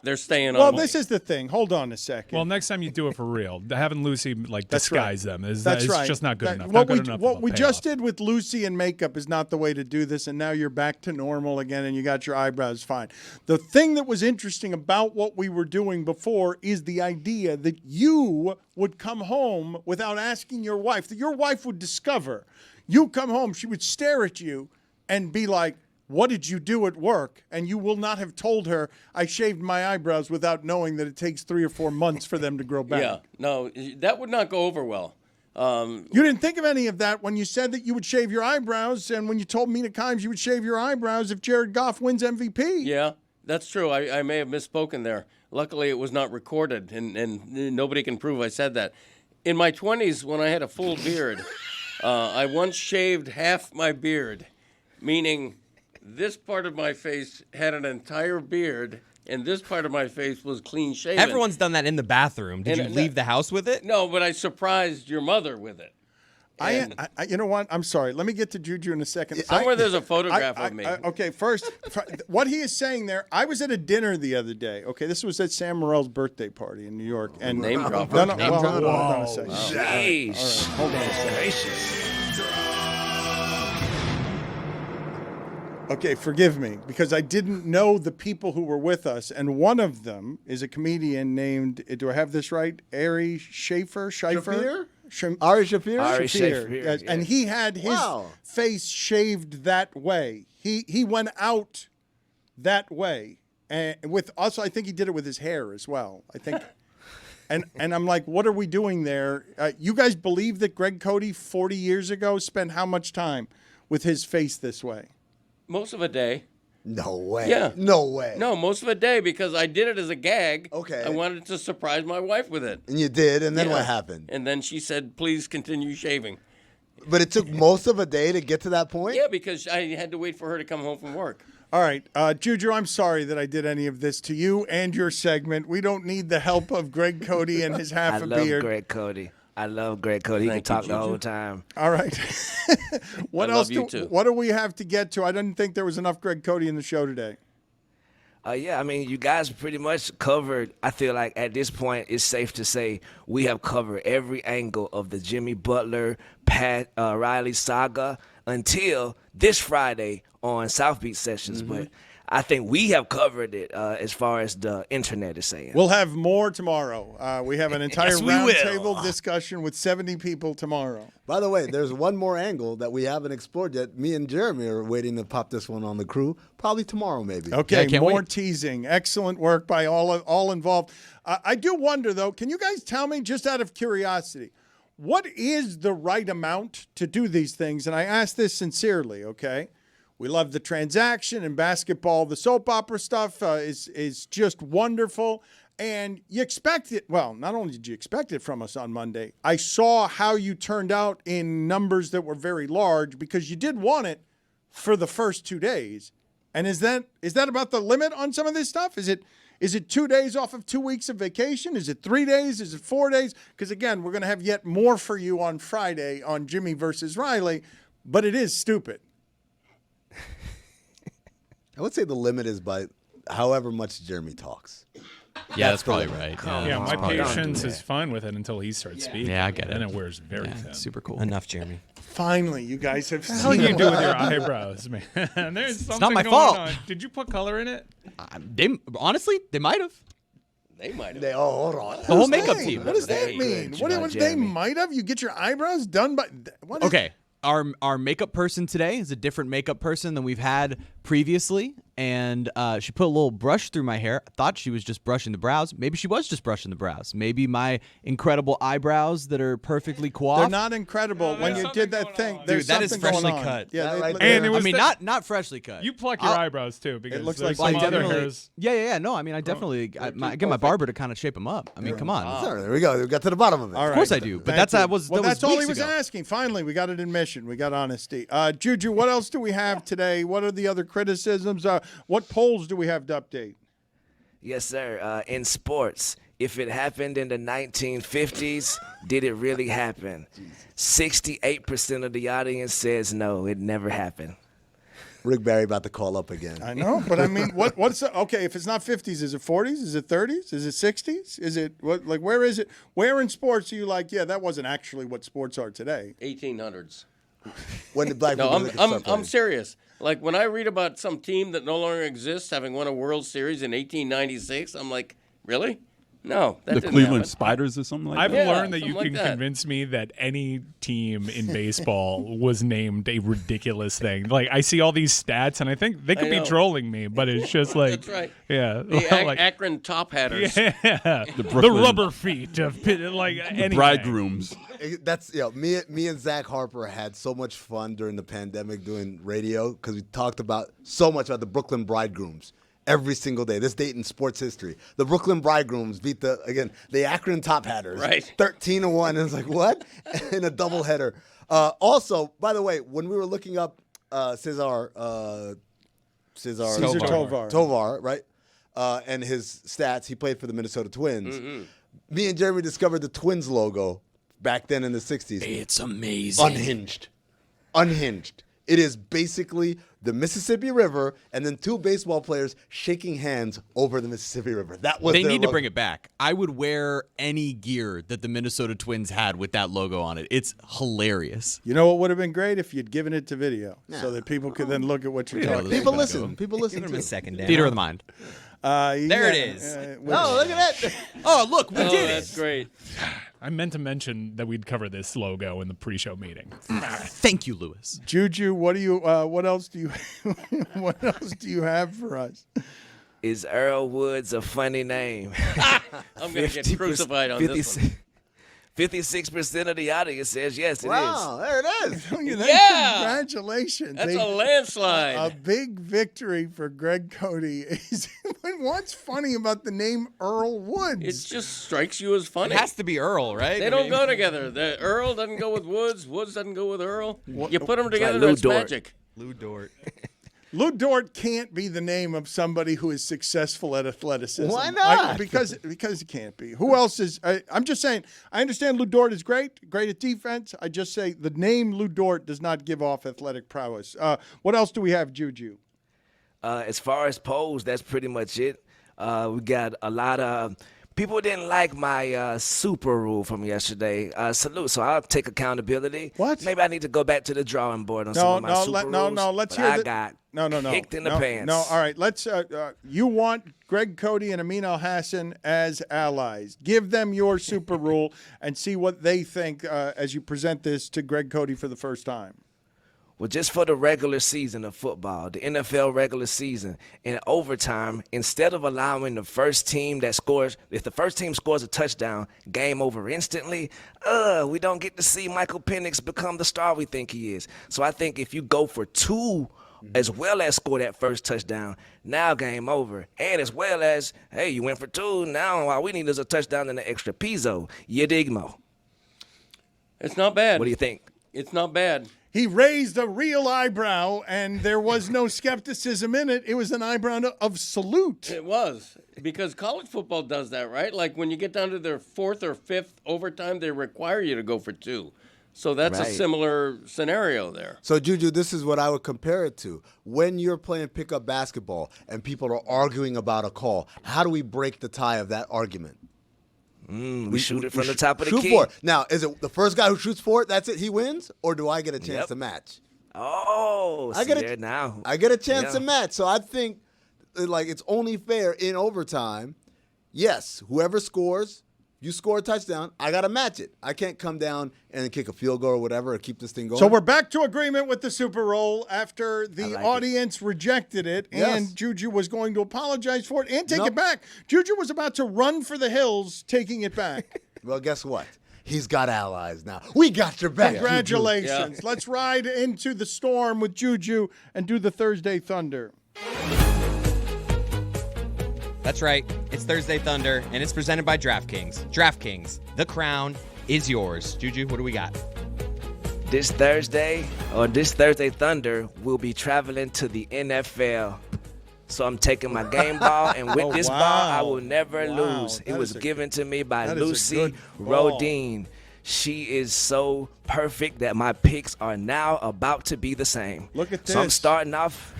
they're staying on. Well, this is the thing. Hold on a second. Well, next time you do it for real, having Lucy disguise them is right. just not good enough. What we just did with Lucy and makeup is not the way to do this, and now you're back to normal again, and you got your eyebrows fine. The thing that was interesting about what we were doing before is the idea that you would come home without asking your wife, that your wife would discover. You come home, she would stare at you and be like, what did you do at work? And you will not have told her, I shaved my eyebrows, without knowing that it takes 3 or 4 months for them to grow back. Yeah, no, that would not go over well. You didn't think of any of that when you said that you would shave your eyebrows, and when you told Mina Kimes you would shave your eyebrows if Jared Goff wins MVP. Yeah, that's true. I may have misspoken there. Luckily, it was not recorded, and nobody can prove I said that. In my 20s, when I had a full beard, I once shaved half my beard, meaning this part of my face had an entire beard, and this part of my face was clean shaven. Everyone's done that in the bathroom. Did you leave the house with it? No, but I surprised your mother with it. You know what? I'm sorry. Let me get to Juju in a second. Somewhere there's a photograph of me. Okay, first, what he is saying there, I was at a dinner the other day. Okay, this was at Sam Morrill's birthday party in New York. And name drop. Hold on a second. Jeez. Hold on a second. Okay, forgive me, because I didn't know the people who were with us, and one of them is a comedian named, do I have this right? Ari Shaffir? Ari Shaffir? Yes. And he had his face shaved that way. He went out that way. And with us, I think he did it with his hair as well. I think. And I'm like, what are we doing there? You guys believe that Greg Cody 40 years ago spent how much time with his face this way? Most of a day. No way. Yeah. No way. No, most of a day, because I did it as a gag. Okay. I wanted to surprise my wife with it. And you did, and then what happened? And then she said, please continue shaving. But it took most of a day to get to that point? Yeah, because I had to wait for her to come home from work. All right. Juju, I'm sorry that I did any of this to you and your segment. We don't need the help of Greg Cody and his half a beard. I love Greg Cody. He can talk the whole time. All right. What do we have to get to? I didn't think there was enough Greg Cody in the show today. Yeah, I mean, you guys pretty much covered. I feel like at this point, it's safe to say we have covered every angle of the Jimmy Butler, Pat Riley saga until this Friday on South Beach Sessions. Mm-hmm. But I think we have covered it as far as the internet is saying. We'll have more tomorrow. We have an entire roundtable discussion with 70 people tomorrow. By the way, there's one more angle that we haven't explored yet. Me and Jeremy are waiting to pop this one on the crew. Probably tomorrow, maybe. Okay, more teasing. Excellent work by all involved. I do wonder, though, can you guys tell me, just out of curiosity, what is the right amount to do these things? And I ask this sincerely, okay? We love the transaction and basketball. The soap opera stuff is just wonderful. And you expect it. Well, not only did you expect it from us on Monday, I saw how you turned out in numbers that were very large because you did want it for the first 2 days. And is that about the limit on some of this stuff? Is it 2 days off of 2 weeks of vacation? Is it 3 days? Is it 4 days? Because, again, we're going to have yet more for you on Friday on Jimmy versus Riley. But it is stupid. I would say the limit is by however much Jeremy talks. Yeah, that's probably right. Yeah, that's my probably right. patience is fine with it until he starts speaking. Yeah, I get it. Then it wears very thin. Super cool. Enough, Jeremy. Finally, you guys have What the hell seen you do with your eyebrows, man? There's something not my going fault. on. Did you put color in it? Honestly, they might have. They might have. Hold on. The whole makeup team. What does that mean? What they might have? You get your eyebrows done by what? Okay. Our makeup person today is a different makeup person than we've had previously, and she put a little brush through my hair. I thought she was just brushing the brows. Maybe she was just brushing the brows. Maybe my incredible eyebrows that are perfectly coiffed. They're not incredible. When you did that thing, there's Dude, that is something freshly going on. cut. Yeah, And it was not freshly cut. You pluck your eyebrows too because It looks there's like some they other definitely- hairs. Yeah. No, I mean, I definitely I get my barber to kind of shape them up. I mean, come on. Sorry, there we go. We got to the bottom of it. All Of right. course I do, but Thank that you. was Well, that that's was all he weeks was ago. asking. Finally, we got an admission. We got honesty. Juju, what else do we have today? What are the other criticisms? What polls do we have to update? Yes, sir. In sports, if it happened in the 1950s, did it really happen? 68% of the audience says no, it never happened. Rick Barry about to call up again. I know, but I mean, what's okay? If it's not 50s, is it 40s? Is it 30s? Is it 60s? Is it what? Like, where is it? Where in sports are you like? Yeah, that wasn't actually what sports are today. 1800s. When the black No, people really I'm start playing. serious. Like when I read about some team that no longer exists having won a World Series in 1896, I'm like, really? No, that The didn't Cleveland happen. Spiders or something like I've that. learned that you something like can that. convince me that any team in baseball was named a ridiculous thing. Like I see all these stats, and I think they could I be know. trolling me, but it's just like, That's right. yeah, The like, Akron Top Hatters. yeah, the Brooklyn- rubber feet of like The anything. bridegrooms. That's me and Zach Harper had so much fun during the pandemic doing radio because we talked about so much about the Brooklyn Bridegrooms every single day. This date in sports history. The Brooklyn Bridegrooms beat the Akron Top Hatters. Right. 13-1. And it's like, what? In a doubleheader. Also, by the way, when we were looking up Cesar Tovar, right? And his stats, he played for the Minnesota Twins. Mm-hmm. Me and Jeremy discovered the Twins logo back then in the 60s. It's amazing. Unhinged. It is basically the Mississippi River and then two baseball players shaking hands over the Mississippi River. That was They their need to logo. bring it back. I would wear any gear that the Minnesota Twins had with that logo on it. It's hilarious. You know what would have been great if you'd given it to video so that people could then look at what you're talking People about. listen. People listen. Give him too. a second, Dan. Theater of the mind. There it is. Oh, look at that. Oh, look, we Oh, did that's it. great. I meant to mention that we'd cover this logo in the pre-show meeting. Thank you, Lewis. Juju, what do you? What else do you? What else do you have for us? Is Earl Woods a funny name? I'm going to get crucified on this one. 56% of the audience says yes, it Wow, there it is. Yeah. Congratulations. That's a landslide. A big victory for Greg Cody. What's funny about the name Earl Woods? It just strikes you as funny. It has to be Earl, right? They I don't mean- go together. The Earl doesn't go with Woods. Woods doesn't go with Earl. You put them like together, Lou that's Dort. magic. Lou Dort. Lou Dort can't be the name of somebody who is successful at athleticism. Why not? Because it can't be. Who else is? I'm just saying. I understand Lou Dort is great at defense. I just say the name Lou Dort does not give off athletic prowess. What else do we have, Juju? As far as polls, that's pretty much it. We got a lot of people didn't like my super rule from yesterday. Salute. So I'll take accountability. What? Maybe I need to go back to the drawing board on some of my super rules. Let's but hear I the- got No. kicked in the no, pants. No, all right. Let's. You want Greg Cody and Amin Al-Hassan as allies. Give them your super rule and see what they think as you present this to Greg Cody for the first time. Well, just for the regular season of football, the NFL regular season, in overtime, instead of allowing the first team that scores, if the first team scores a touchdown, game over instantly, we don't get to see Michael Penix become the star we think he is. So I think if you go for two as well as score that first touchdown, now game over. And as well as, hey, you went for two, now all we need is a touchdown and an extra pizzo. You dig, Mo? It's not bad. What do you think? It's not bad. He raised a real eyebrow, and there was no skepticism in it. It was an eyebrow of salute. It was. Because college football does that, right? Like when you get down to their fourth or fifth overtime, they require you to go for two. So that's a Right. similar scenario there. So, Juju, this is what I would compare it to. When you're playing pickup basketball and people are arguing about a call, how do we break the tie of that argument? We shoot it from the top of the shoot key. for it. Now, is it the first guy who shoots for it, that's it, he wins? Or do I get a chance to match? Oh, I get there now. I get a chance to Yeah. match. So I think it's only fair in overtime. Yes, whoever scores, you score a touchdown, I got to match it. I can't come down and then kick a field goal or whatever or keep this thing going. So we're back to agreement with the Super Bowl after the audience rejected it, and Yes. Juju was going to apologize for it and take Nope. it back. Juju was about to run for the hills, taking it back. Well, guess what? He's got allies now. We got your back. Congratulations. Juju. Let's ride into the storm with Juju and do the Thursday Thunder. That's right. It's Thursday Thunder, and it's presented by DraftKings. DraftKings, the crown is yours. Juju, what do we got? This Thursday Thunder, we'll be traveling to the NFL. So I'm taking my game ball, and with this ball, I will never lose. It was given to me by Lucy Rohd-ing. She is so perfect that my picks are now about to be the same. Look at this. So I'm starting off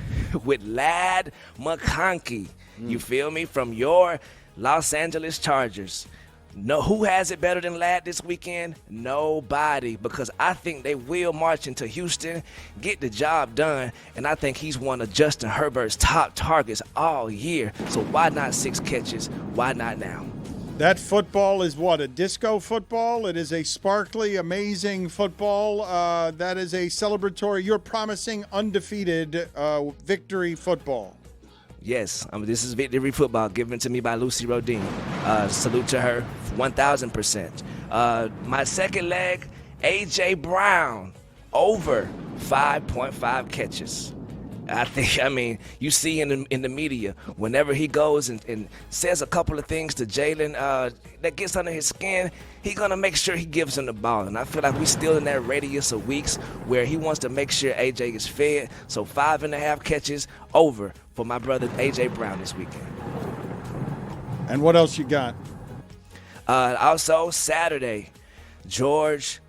with Lad McConkey. You feel me? From your Los Angeles Chargers. No, who has it better than Lad this weekend? Nobody, because I think they will march into Houston, get the job done, and I think he's one of Justin Herbert's top targets all year. So why not 6 catches? Why not now? That football is what? A disco football? It is a sparkly, amazing football. That is a celebratory. You're promising undefeated victory football. Yes, this is victory football given to me by Lucy Rohd-ing. Salute to her, 1,000%. My second leg, A.J. Brown, over 5.5 catches. You see in the media, whenever he goes and says a couple of things to Jalen that gets under his skin, he's going to make sure he gives him the ball. And I feel like we're still in that radius of weeks where he wants to make sure A.J. is fed. So 5.5 catches over for my brother A.J. Brown this weekend. And what else you got? Also, Saturday, George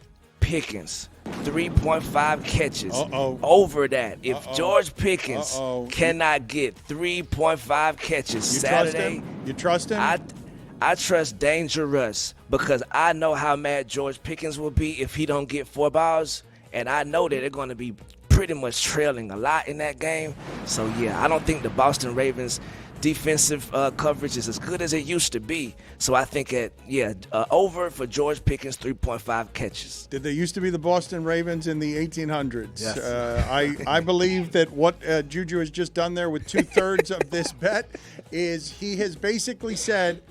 Pickens. 3.5 catches. Over that. If George Pickens cannot get 3.5 catches Saturday, you trust him? I trust Dangerous because I know how mad George Pickens will be if he don't get 4 balls, and I know that they're going to be pretty much trailing a lot in that game. So yeah, I don't think the Boston Ravens defensive coverage is as good as it used to be. So I think over for George Pickens, 3.5 catches. Did they used to be the Boston Ravens in the 1800s? Yes. I believe that what Juju has just done there with 2/3 of this bet is he has basically said.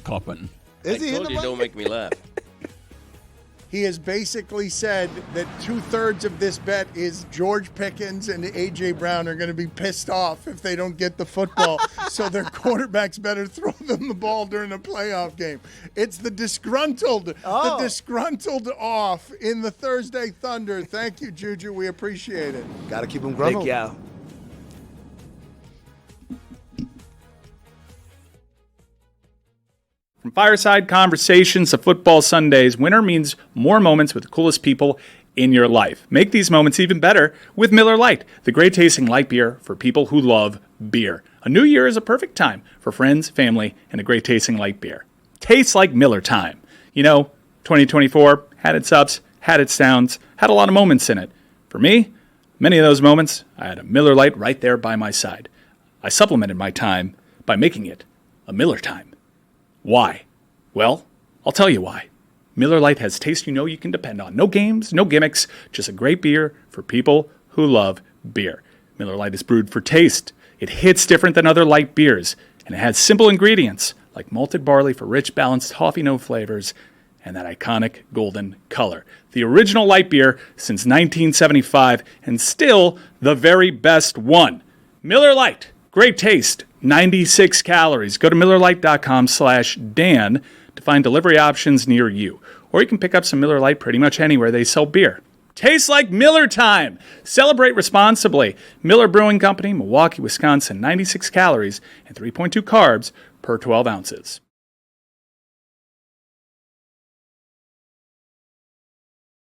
Cough button. I told you, don't make me laugh. He has basically said that 2/3 of this bet is George Pickens and A.J. Brown are going to be pissed off if they don't get the football, so their quarterbacks better throw them the ball during a playoff game. It's the disgruntled off in the Thursday Thunder. Thank you, Juju. We appreciate it. Got to keep them gruntled. Thank y'all. From fireside conversations to football Sundays, winter means more moments with the coolest people in your life. Make these moments even better with Miller Lite, the great tasting light beer for people who love beer. A new year is a perfect time for friends, family, and a great tasting light beer. Tastes like Miller time. 2024 had its ups, had its downs, had a lot of moments in it. For me, many of those moments, I had a Miller Lite right there by my side. I supplemented my time by making it a Miller time. Why? Well, I'll tell you why. Miller Lite has taste you can depend on. No games, no gimmicks, just a great beer for people who love beer. Miller Lite is brewed for taste. It hits different than other light beers, and it has simple ingredients like malted barley for rich, balanced toffee note flavors and that iconic golden color. The original light beer since 1975 and still the very best one. Miller Lite, great taste. 96 calories. Go to MillerLite.com/Dan to find delivery options near you. Or you can pick up some Miller Lite pretty much anywhere they sell beer. Tastes like Miller time. Celebrate responsibly. Miller Brewing Company, Milwaukee, Wisconsin. 96 calories and 3.2 carbs per 12 ounces.